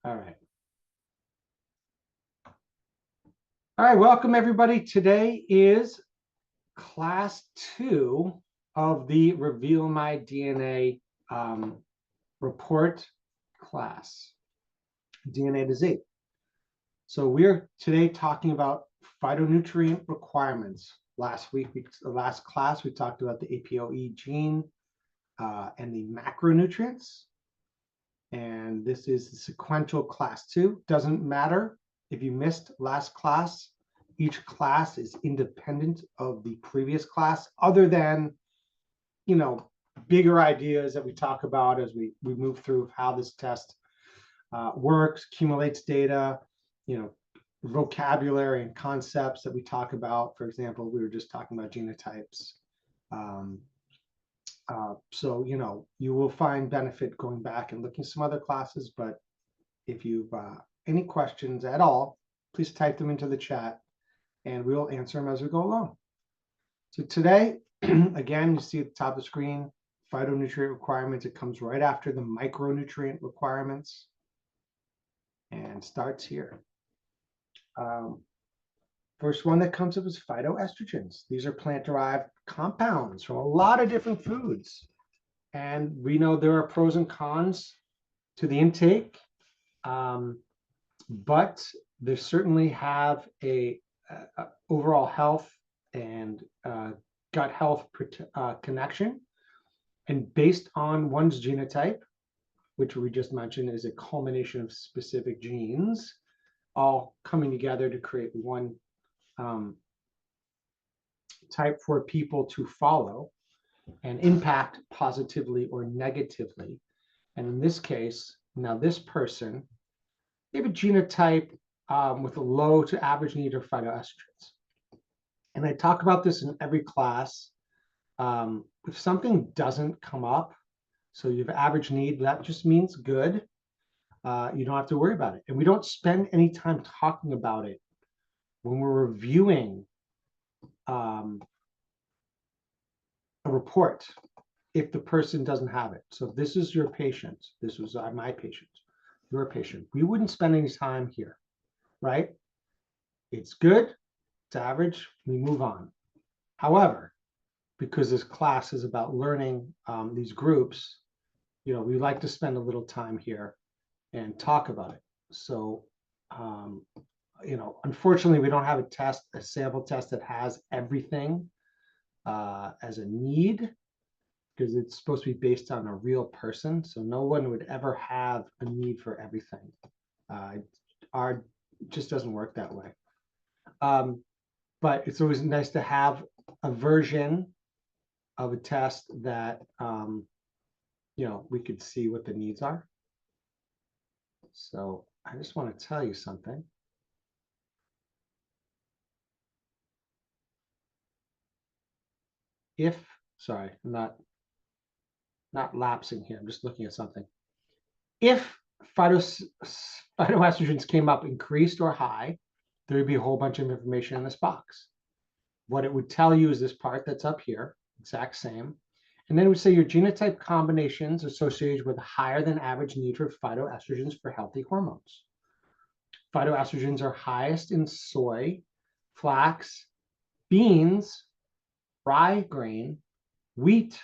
All right. All right, welcome everybody. Today is class 2 of the Reveal My DNA report class, DNA to Z. So we're today talking about phytonutrient requirements. Last class, we talked about the APOE gene and the macronutrients. And this is the sequential class 2. Doesn't matter if you missed last class. Each class is independent of the previous class, other than, bigger ideas that we talk about as we move through how this test works, accumulates data, vocabulary and concepts that we talk about. For example, we were just talking about genotypes. So, you will find benefit going back and looking at some other classes, but if you've any questions at all, please type them into the chat and we'll answer them as we go along. So today, again, you see at the top of the screen, phytonutrient requirements. It comes right after the micronutrient requirements and starts here. First one that comes up is phytoestrogens. These are plant-derived compounds from a lot of different foods. And we know there are pros and cons to the intake, but they certainly have a overall health and gut health connection. And based on one's genotype, which we just mentioned is a culmination of specific genes, all coming together to create one type for people to follow and impact positively or negatively. And in this case, now this person, they have a genotype with a low to average need of phytoestrogens. And I talk about this in every class. If something doesn't come up, so you have average need, that just means good. You don't have to worry about it. And we don't spend any time talking about it when we're reviewing a report if the person doesn't have it. So if this is your patient, this was my patient, your patient, we wouldn't spend any time here, right? It's good, it's average, we move on. However, because this class is about learning these groups, we like to spend a little time here and talk about it. So, unfortunately, we don't have a sample test that has everything as a need, because it's supposed to be based on a real person. So no one would ever have a need for everything. It just doesn't work that way. But it's always nice to have a version of a test that, we could see what the needs are. So I just want to tell you something. Sorry, I'm not lapsing here. I'm just looking at something. If phytoestrogens came up increased or high, there would be a whole bunch of information in this box. What it would tell you is this part that's up here, exact same. And then it would say your genotype combinations associated with higher than average need for phytoestrogens for healthy hormones. Phytoestrogens are highest in soy, flax, beans, rye grain, wheat,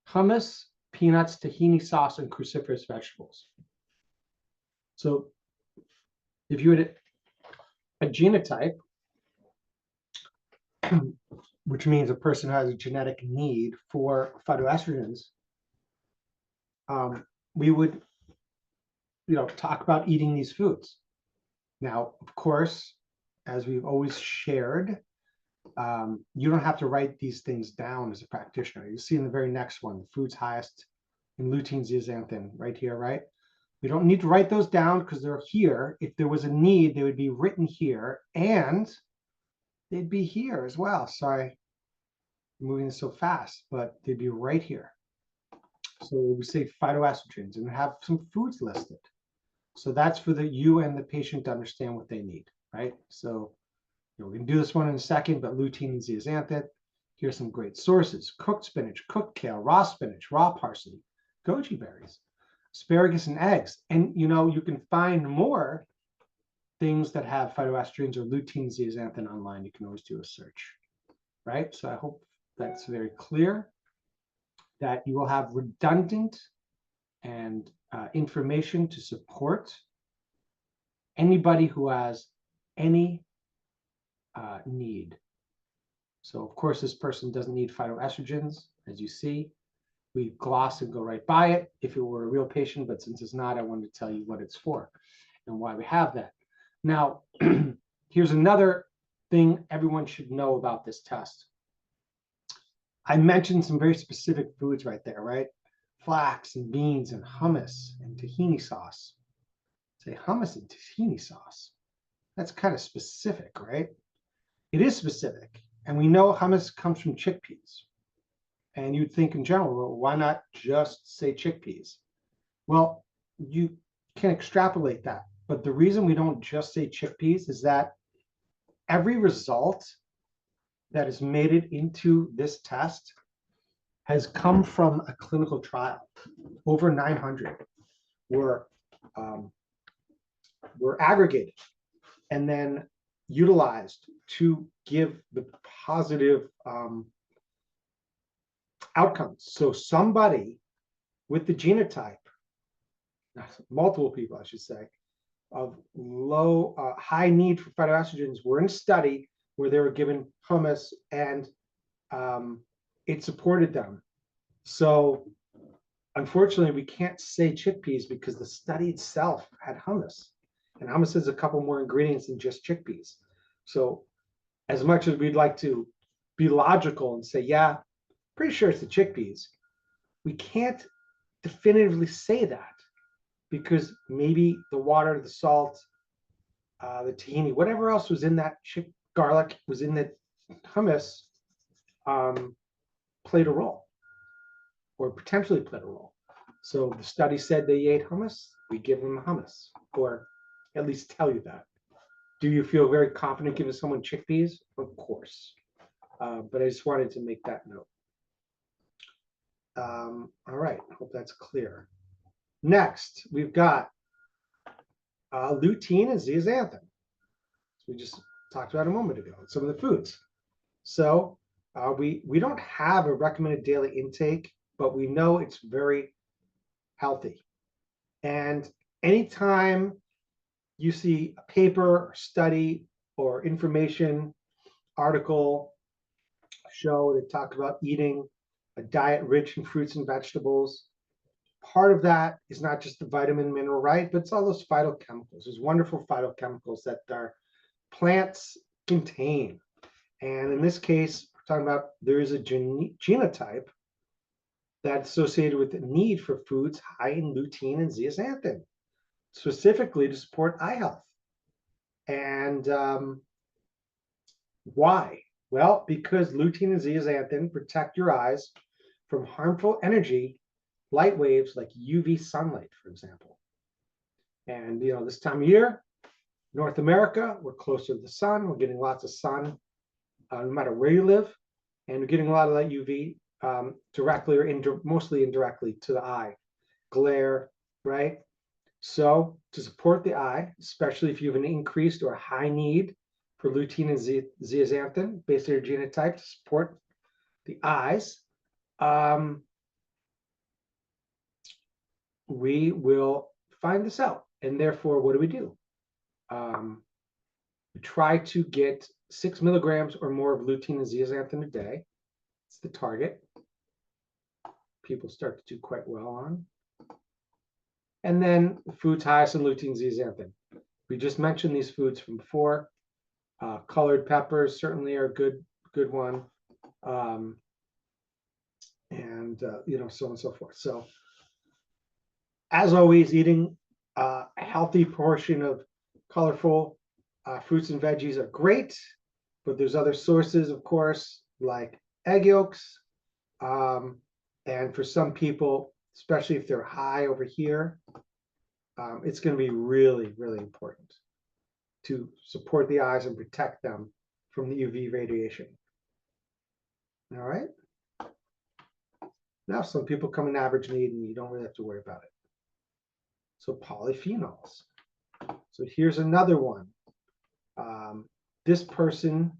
hummus, peanuts, tahini sauce, and cruciferous vegetables. So if you had a genotype, which means a person who has a genetic need for phytoestrogens, we would, talk about eating these foods. Now, of course, as we've always shared, you don't have to write these things down as a practitioner. You see in the very next one, the food's highest in lutein, zeaxanthin, right here, right? We don't need to write those down because they're here. If there was a need, they would be written here, and they'd be here as well. Sorry, I'm moving so fast, but they'd be right here. So we say phytoestrogens and have some foods listed. So that's for you and the patient to understand what they need, right? So we can do this one in a second, but lutein and zeaxanthin, here's some great sources: cooked spinach, cooked kale, raw spinach, raw parsley, goji berries, asparagus and eggs. And you know, you can find more things that have phytoestrogens or lutein zeaxanthin online. You can always do a search, right? So I hope that's very clear, that you will have redundant and information to support anybody who has any need. So of course, this person doesn't need phytoestrogens, as you see. We gloss and go right by it if it were a real patient, but since it's not, I wanted to tell you what it's for and why we have that. Now, here's another thing everyone should know about this test. I mentioned some very specific foods right there, right? Flax and beans and hummus and tahini sauce. Say hummus and tahini sauce. That's kind of specific, right? It is specific. And we know hummus comes from chickpeas. And you'd think in general, well, why not just say chickpeas? Well, you can extrapolate that. But the reason we don't just say chickpeas is that every result that has made it into this test has come from a clinical trial. Over 900 were aggregated and then utilized to give the positive outcomes. So somebody with the genotype, multiple people, I should say, of high need for phytoestrogens were in a study where they were given hummus and it supported them. So unfortunately, we can't say chickpeas because the study itself had hummus. And hummus has a couple more ingredients than just chickpeas. So as much as we'd like to be logical and say, yeah, pretty sure it's the chickpeas, we can't definitively say that because maybe the water, the salt, the tahini, whatever else was in that garlic was in the hummus, played a role or potentially played a role. So the study said they ate hummus, we give them hummus, or at least tell you that. Do you feel very confident giving someone chickpeas? Of course. But I just wanted to make that note. All right, hope that's clear. Next, we've got lutein and zeaxanthin. We just talked about a moment ago, some of the foods. So we don't have a recommended daily intake, but we know it's very healthy. And anytime you see a paper or study or information article show that talk about eating a diet rich in fruits and vegetables, part of that is not just the vitamin mineral, right? But it's all those phytochemicals, those wonderful phytochemicals that our plants contain. And in this case, we're talking about there is a genotype that's associated with the need for foods high in lutein and zeaxanthin, specifically to support eye health. And why? Well, because lutein and zeaxanthin protect your eyes from harmful energy, light waves like UV sunlight, for example. And you know, this time of year, North America, we're closer to the sun. We're getting lots of sun, no matter where you live, and we're getting a lot of that UV directly or mostly indirectly to the eye, glare, right? So to support the eye, especially if you have an increased or high need for lutein and zeaxanthin based on your genotype to support the eyes, we will find this out. And therefore, what do? We try to get 6 milligrams or more of lutein and zeaxanthin a day. It's the target. People start to do quite well on. And then foods highest in lutein, zeaxanthin. We just mentioned these foods from before. Colored peppers certainly are a good one. You know, so on and so forth. So as always, eating a healthy portion of colorful fruits and veggies are great, but there's other sources, of course, like egg yolks. And for some people, especially if they're high over here, it's going to be really, really important to support the eyes and protect them from the UV radiation. All right. Now, some people come in average need and you don't really have to worry about it. So polyphenols. So here's another one. This person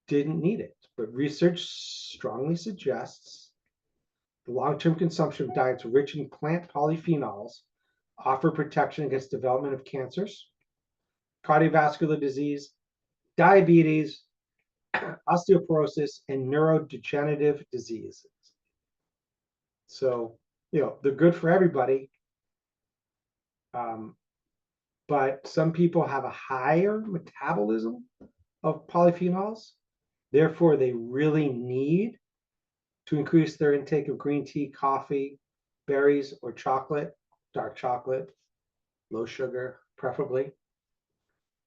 didn't need it, but research strongly suggests the long-term consumption of diets rich in plant polyphenols offer protection against development of cancers, cardiovascular disease, diabetes, osteoporosis, and neurodegenerative diseases. So, they're good for everybody. But some people have a higher metabolism of polyphenols. Therefore, they really need to increase their intake of green tea, coffee, berries, or chocolate, dark chocolate, low sugar, preferably.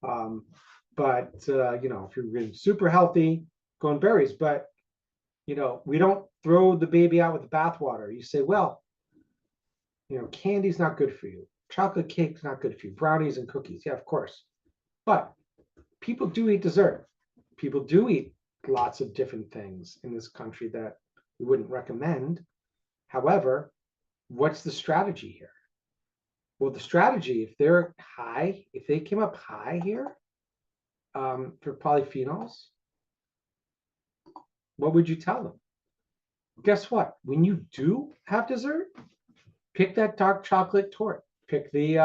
But if you're really super healthy, go on berries. But we don't throw the baby out with the bathwater. You say, well, candy's not good for you. Chocolate cake's not good for you. Brownies and cookies, yeah, of course. But people do eat dessert. People do eat lots of different things in this country that we wouldn't recommend. However, what's the strategy here? Well, the strategy, if they came up high here for polyphenols, what would you tell them? Guess what? When you do have dessert, pick that dark chocolate torte. Pick the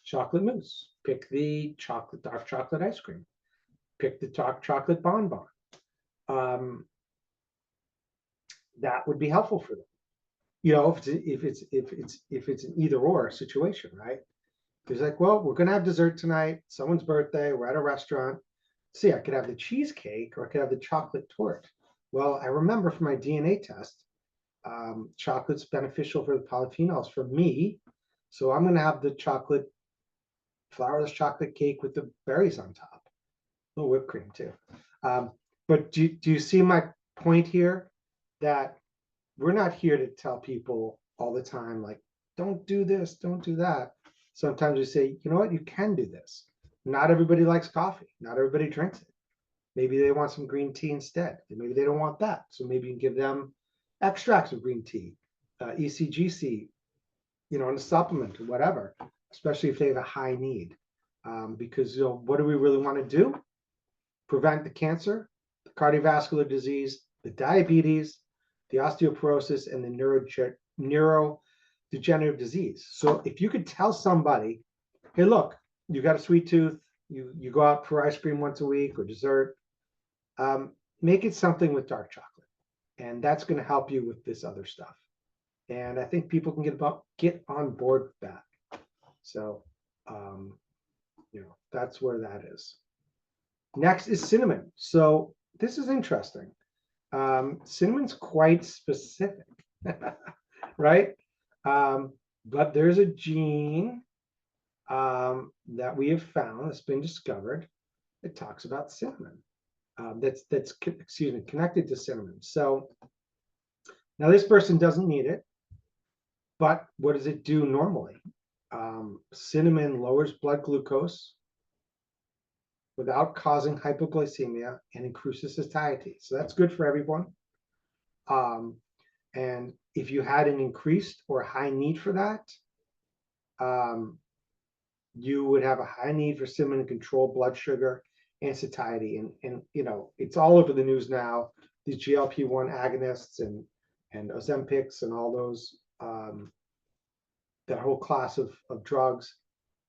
chocolate mousse. Pick the dark chocolate ice cream. Pick the dark chocolate bonbon. That would be helpful for them. If it's an either or situation, right? It's like, well, we're gonna have dessert tonight. Someone's birthday. We're at a restaurant. See, I could have the cheesecake or I could have the chocolate torte. Well, I remember from my DNA test, chocolate's beneficial for the polyphenols for me. So I'm going to have the flourless chocolate cake with the berries on top. A little whipped cream too. But do you see my point here? That we're not here to tell people all the time, like, don't do this, don't do that. Sometimes we say, you know what, you can do this. Not everybody likes coffee. Not everybody drinks it. Maybe they want some green tea instead. Maybe they don't want that. So maybe you can give them extracts of green tea, ECGC, in a supplement or whatever, especially if they have a high need. Because what do we really want to do? Prevent the cancer, the cardiovascular disease, the diabetes, the osteoporosis, and the neurodegenerative disease. So if you could tell somebody, hey, look, you got a sweet tooth, you go out for ice cream once a week or dessert, make it something with dark chocolate, and that's going to help you with this other stuff. And I think people can get on board with that. So, that's where that is. Next is cinnamon. So this is interesting. Cinnamon's quite specific, right? But there's a gene that we have found that's been discovered that talks about cinnamon. That's connected to cinnamon. So now this person doesn't need it, but what does it do normally? Cinnamon lowers blood glucose without causing hypoglycemia and increases satiety. So that's good for everyone. And if you had an increased or high need for that, you would have a high need for cinnamon to control blood sugar and satiety. And it's all over the news now, these GLP-1 agonists and Ozempics and all those, that whole class of drugs.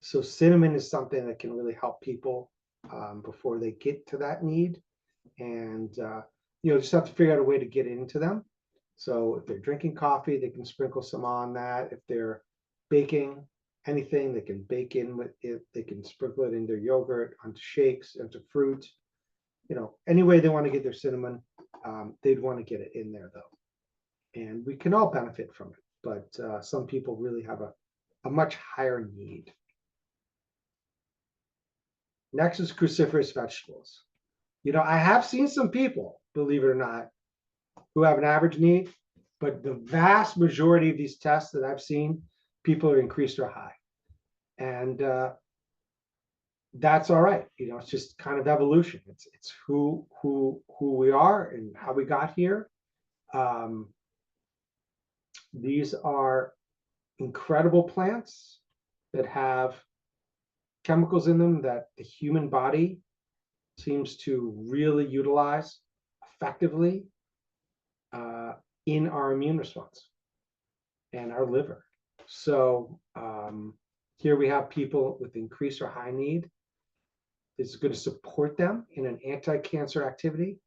So cinnamon is something that can really help people before they get to that need. And, just have to figure out a way to get into them. So if they're drinking coffee, they can sprinkle some on that. If they're baking anything, they can bake in with it. They can sprinkle it in their yogurt, onto shakes, into fruit. Any way they want to get their cinnamon, they'd want to get it in there though. And we can all benefit from it. But some people really have a much higher need. Next is cruciferous vegetables. I have seen some people, believe it or not, who have an average need, but the vast majority of these tests that I've seen, people are increased or high. And that's all right. It's just kind of evolution. It's who we are and how we got here. These are incredible plants that have chemicals in them that the human body seems to really utilize effectively in our immune response and our liver. So here we have people with increased or high need. It's going to support them in an anti-cancer activity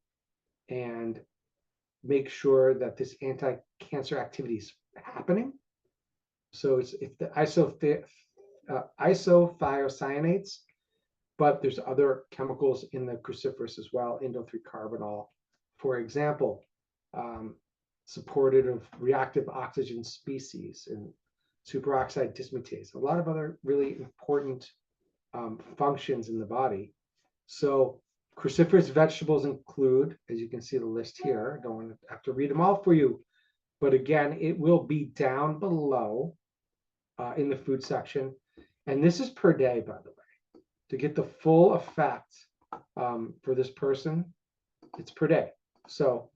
and make sure that this anti-cancer activity is happening. So it's the isothiocyanates, but there's other chemicals in the cruciferous as well, indole-3-carbinol, for example, supported of reactive oxygen species and superoxide dismutase, a lot of other really important functions in the body. So cruciferous vegetables include, as you can see the list here, I don't want to have to read them all for you, but again, it will be down below in the food section. And this is per day, by the way. To get the full effect for this person, it's per day. So,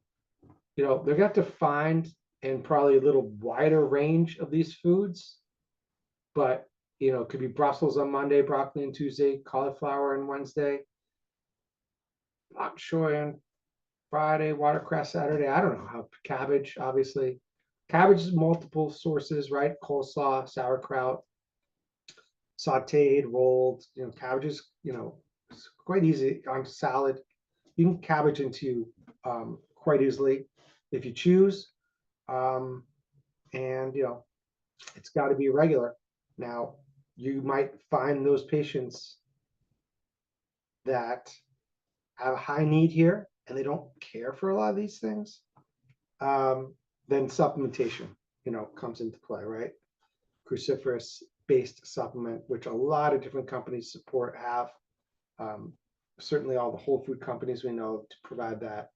they're going to have to find and probably a little wider range of these foods, but, it could be Brussels on Monday, broccoli on Tuesday, cauliflower on Wednesday, bok choy on Friday, watercress Saturday. I don't know how, cabbage, obviously. Cabbage is multiple sources, right? Coleslaw, sauerkraut, sauteed, rolled, cabbage is, it's quite easy on salad. You can cabbage into quite easily if you choose. And, it's got to be regular. Now, you might find those patients that have a high need here and they don't care for a lot of these things. Then supplementation, comes into play, right? Cruciferous based supplement, which a lot of different companies support, have certainly all the whole food companies we know to provide that,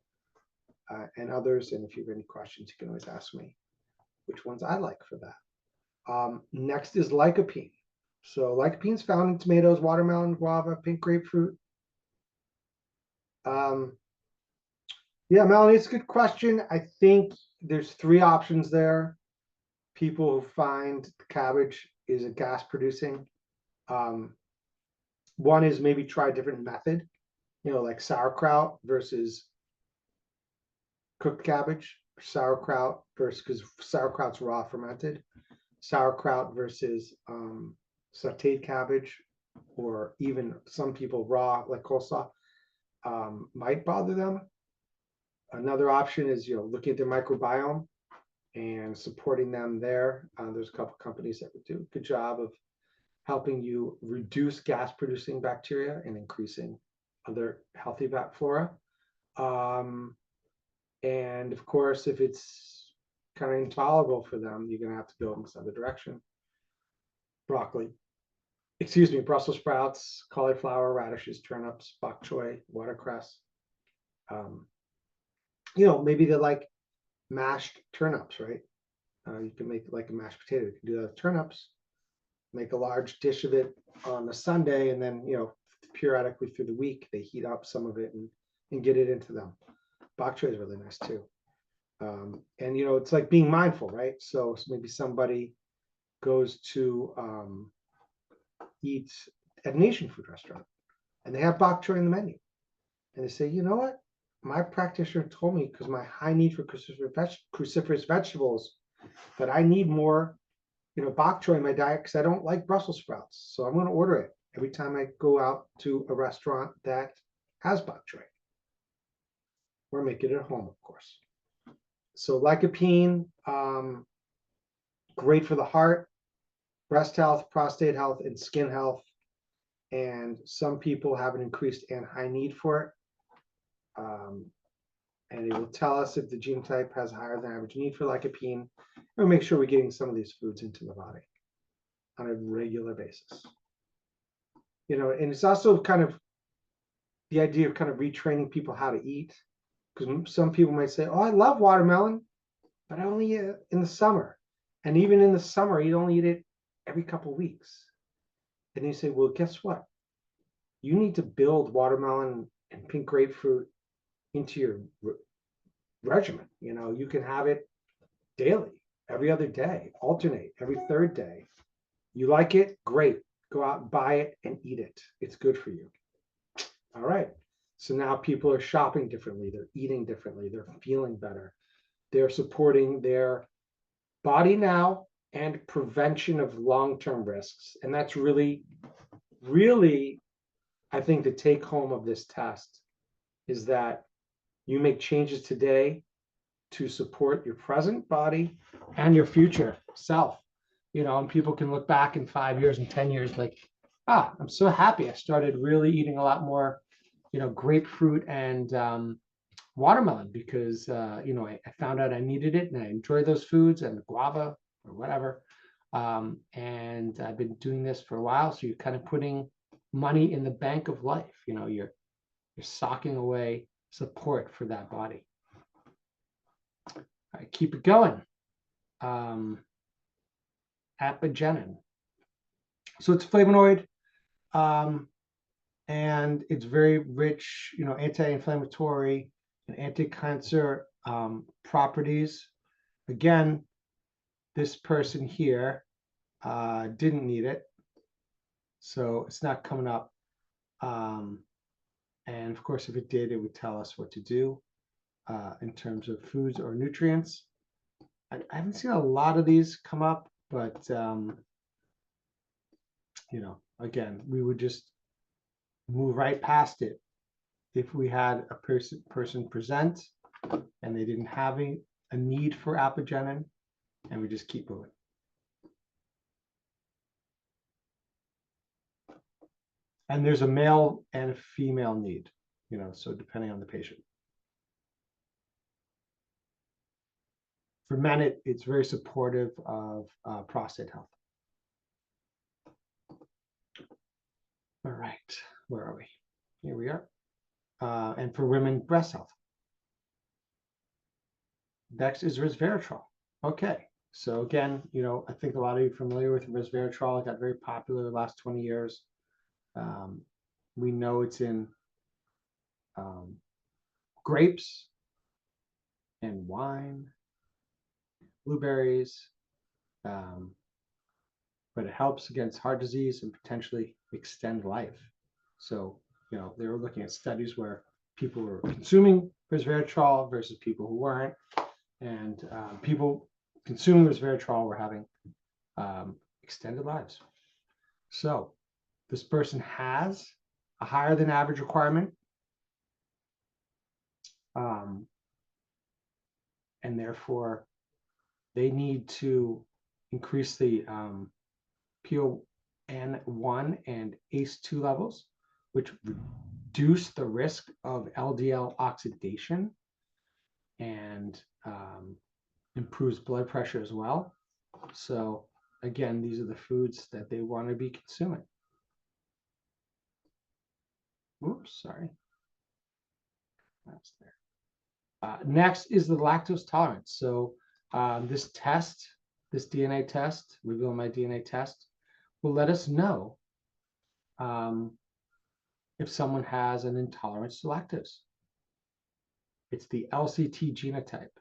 and others. And if you have any questions, you can always ask me which ones I like for that. Next is lycopene. So lycopene is found in tomatoes, watermelon, guava, pink grapefruit. Yeah, Melanie, it's a good question. I think there's 3 options there. People who find the cabbage is a gas producing. One is maybe try a different method, like sauerkraut versus cooked cabbage, sauerkraut versus, because sauerkraut's raw fermented, sauerkraut versus sauteed cabbage, or even some people raw, like coleslaw, might bother them. Another option is, looking at their microbiome and supporting them there. There's a couple companies that would do a good job of helping you reduce gas producing bacteria and increasing other healthy gut flora. And of course, if it's kind of intolerable for them, you're going to have to go in this other direction. Brussels sprouts, cauliflower, radishes, turnips, bok choy, watercress. Maybe they like mashed turnips, right? You can make it like a mashed potato. You can do that with turnips, make a large dish of it on a Sunday, and then, periodically through the week, they heat up some of it and get it into them. Bok choy is really nice too. And, it's like being mindful, right? So maybe somebody goes to eat at an Asian food restaurant and they have bok choy in the menu. And they say, you know what? My practitioner told me, because my high need for cruciferous vegetables, that I need more, bok choy in my diet because I don't like Brussels sprouts. So I'm going to order it every time I go out to a restaurant that has bok choy. Or make it at home, of course. So lycopene, great for the heart, breast health, prostate health, and skin health. And some people have an increased and high need for it. And it will tell us if the genotype has a higher than average need for lycopene. And we'll make sure we're getting some of these foods into the body on a regular basis. And it's also kind of the idea of kind of retraining people how to eat. Because some people might say, oh, I love watermelon, but I only eat it in the summer. And even in the summer, you only eat it every couple of weeks. And you say, well, guess what? You need to build watermelon and pink grapefruit into your regimen. You can have it daily. every other day, alternate every third day. You like it? Great. Go out and buy it and eat it. It's good for you. All right. So now people are shopping differently. They're eating differently. They're feeling better. They're supporting their body now and prevention of long-term risks. And that's really, really, I think the take home of this test is that you make changes today to support your present body and your future self. And people can look back in 5 years and 10 years like, I'm so happy I started really eating a lot more, grapefruit and watermelon because, I found out I needed it and I enjoy those foods and the guava or whatever. And I've been doing this for a while. So you're kind of putting money in the bank of life. You're socking away support for that body. All right, keep it going. Apigenin. So it's flavonoid, and it's very rich, anti-inflammatory and anti-cancer properties. Again, this person here didn't need it, so it's not coming up. And of course, if it did, it would tell us what to do in terms of foods or nutrients. I haven't seen a lot of these come up, but again, we would just move right past it if we had a person present and they didn't have a need for apigenin, and we just keep moving. And there's a male and a female need, so depending on the patient. For men, it's very supportive of prostate health. All right, where are we? Here we are. And for women, breast health. Next is resveratrol. Okay, so again, I think a lot of you are familiar with resveratrol. It got very popular the last 20 years. We know it's in grapes and wine, blueberries, but it helps against heart disease and potentially extend life. So, they were looking at studies where people were consuming resveratrol versus people who weren't. And people consuming resveratrol were having extended lives. So this person has a higher than average requirement. And therefore, they need to increase the PON1 and ACE2 levels, which reduce the risk of LDL oxidation and improves blood pressure as well. So again, these are the foods that they want to be consuming. Oops, sorry. That's there. Next is the lactose tolerance. So this DNA test, Reveal My DNA test, will let us know if someone has an intolerance to lactose. It's the LCT genotype.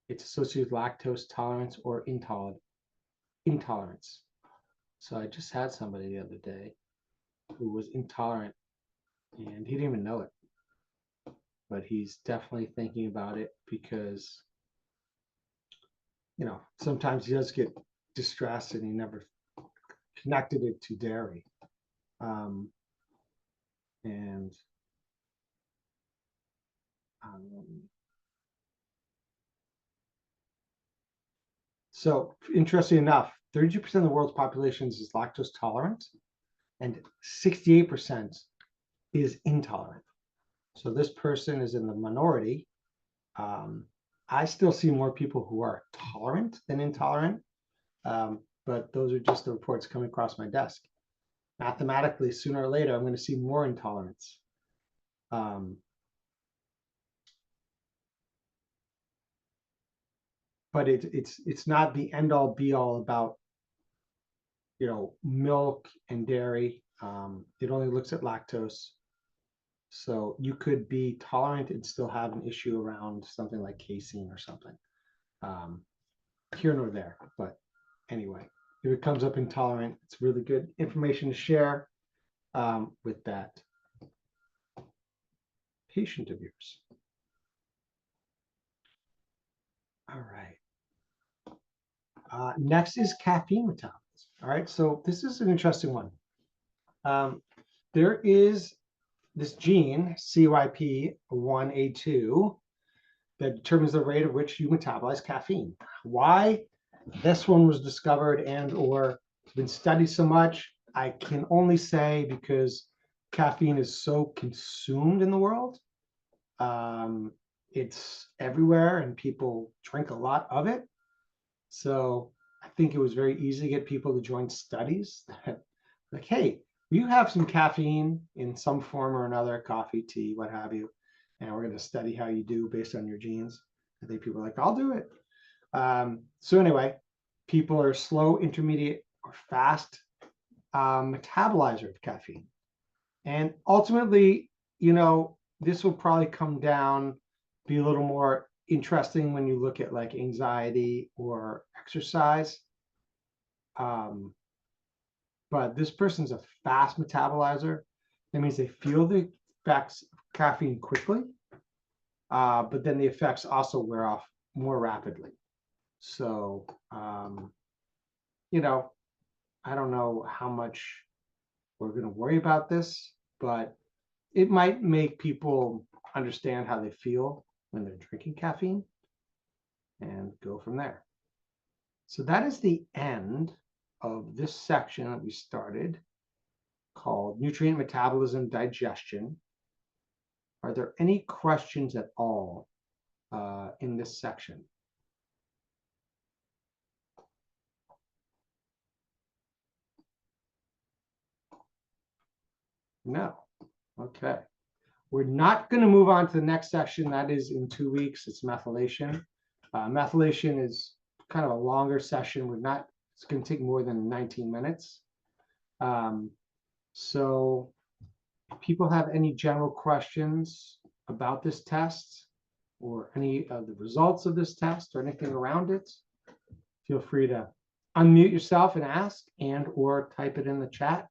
It's associated with lactose tolerance or intolerance. So I just had somebody the other day who was intolerant and he didn't even know it. But he's definitely thinking about it because, sometimes he does get distressed and he never connected it to dairy. So interesting enough, 32% of the world's population is lactose tolerant and 68% is intolerant. So this person is in the minority. I still see more people who are tolerant than intolerant, but those are just the reports coming across my desk. Mathematically, sooner or later, I'm going to see more intolerance. But it's not the end all be all about milk and dairy. It only looks at lactose. So you could be tolerant and still have an issue around something like casein or something. here nor there. But anyway, if it comes up intolerant, it's really good information to share with that patient of yours. All right. Next is caffeine metabolism. All right, so this is an interesting one. There is this gene, CYP1A2, that determines the rate at which you metabolize caffeine. Why this one was discovered and or been studied so much, I can only say because caffeine is so consumed in the world. It's everywhere and people drink a lot of it. So I think it was very easy to get people to join studies that, like, hey, you have some caffeine in some form or another, coffee, tea, what have you, and we're going to study how you do based on your genes. I think people are like, I'll do it. So anyway, people are slow, intermediate, or fast metabolizer of caffeine. And ultimately, this will probably come down, be a little more interesting when you look at like anxiety or exercise. But this person's a fast metabolizer. That means they feel the effects of caffeine quickly, but then the effects also wear off more rapidly. So, I don't know how much we're going to worry about this, but it might make people understand how they feel when they're drinking caffeine and go from there. So that is the end of this section that we started called Nutrient Metabolism Digestion. Are there any questions at all in this section? No. Okay. We're not going to move on to the next section. That is in 2 weeks. It's methylation. Methylation is kind of a longer session. It's going to take more than 19 minutes. So if people have any general questions about this test or any of the results of this test or anything around it, feel free to unmute yourself and ask and or type it in the chat.